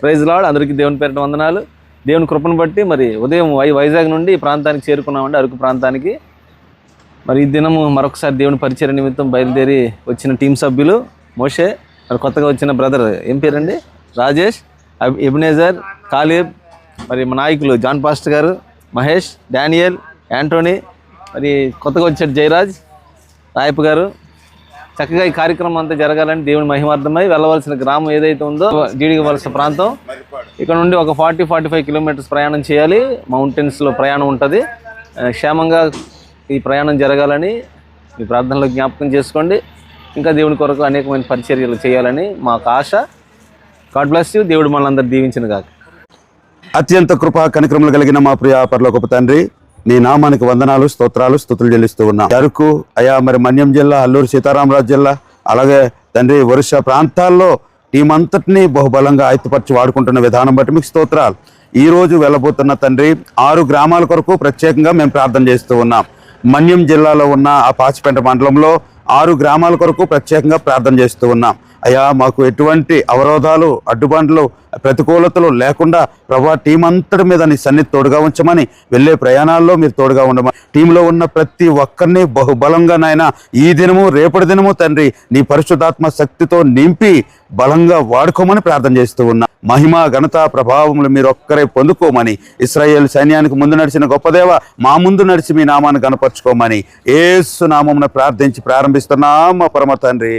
Praise lord. అందరికీ దేవుని పేరిట వందనాలు. దేవుని కృపను బట్టి మరి ఉదయం వైజాగ్ నుండి ఈ ప్రాంతానికి చేరుకున్నామండి, అరకు ప్రాంతానికి. మరి ఈ దినము మరొకసారి దేవుని పరిచయ నిమిత్తం బయలుదేరి వచ్చిన టీం సభ్యులు మోషే, మరి కొత్తగా వచ్చిన బ్రదర్ ఏం పేరండి, రాజేష్, ఎబినేజర్, కాలేబ్, మరి మా నాయకులు జాన్ పాస్టర్ గారు, మహేష్, డానియల్, యాంటోనీ, మరి కొత్తగా వచ్చాడు జయరాజ్, రాయప్ గారు. చక్కగా ఈ కార్యక్రమం అంతా జరగాలని దేవుని మహిమార్థమై వెళ్ళవలసిన గ్రామం ఏదైతే ఉందో జీడిగ వలస ప్రాంతం, ఇక్కడ నుండి ఒక 40-45 కిలోమీటర్స్ ప్రయాణం చేయాలి. మౌంటైన్స్లో ప్రయాణం ఉంటుంది. క్షేమంగా ఈ ప్రయాణం జరగాలని మీ ప్రార్థనలో జ్ఞాపకం చేసుకోండి. ఇంకా దేవుని కొరకు అనేకమైన పరిచర్యలు చేయాలని మాకు ఆశ. God bless you. దేవుడు మనందరూ దీవించిన గాక. అత్యంత కృపా కనిక్రమలు కలిగిన మా ప్రియ పరలోకపు తండ్రి, నీ నామానికి వందనాలు, స్తోత్రాలు, స్తుతులు చెల్లిస్తూ ఉన్నాం. అరకు అయా, మరి మన్యం జిల్లా, అల్లూరు సీతారామరాజు జిల్లా, అలాగే తండ్రి ఒరిస్సా ప్రాంతాల్లో టీమంతటినీ బహుబలంగా ఆయుధపరిచి వాడుకుంటున్న విధానం బట్టి మీకు స్తోత్రాలు. ఈ రోజు వెళ్ళబోతున్న తండ్రి 6 గ్రామాల కొరకు ప్రత్యేకంగా మేము ప్రార్థన చేస్తూ ఉన్నాం. మన్యం జిల్లాలో ఉన్న ఆ పాచిపెంట మండలంలో 6 గ్రామాల కొరకు ప్రత్యేకంగా ప్రార్థన చేస్తూ ఉన్నాం. అయ్యా, మాకు ఎటువంటి అవరోధాలు, అడ్డుబండ్లు, ప్రతికూలతలు లేకుండా ప్రభా టీం అంతటి మీద నీ సన్నిధి తోడుగా ఉంచమని, వెళ్ళే ప్రయాణాల్లో మీరు తోడుగా ఉండమని, టీంలో ఉన్న ప్రతి ఒక్కరిని బహుబలంగా నాయన ఈ దినము రేపటి దినము తండ్రి నీ పరిశుద్ధాత్మ శక్తితో నింపి బలంగా వాడుకోమని ప్రార్థన చేస్తూ ఉన్నా. మహిమ, ఘనత, ప్రభావములు మీరు ఒక్కరే పొందుకోమని, ఇశ్రాయేల్ సైన్యానికి ముందు నడిచిన గొప్ప దేవ, మా ముందు నడిచి మీ నామాన్ని గణపరచుకోమని యేసు నామమున ప్రార్థించి ప్రారంభిస్తున్నాం మా పరమ తండ్రి.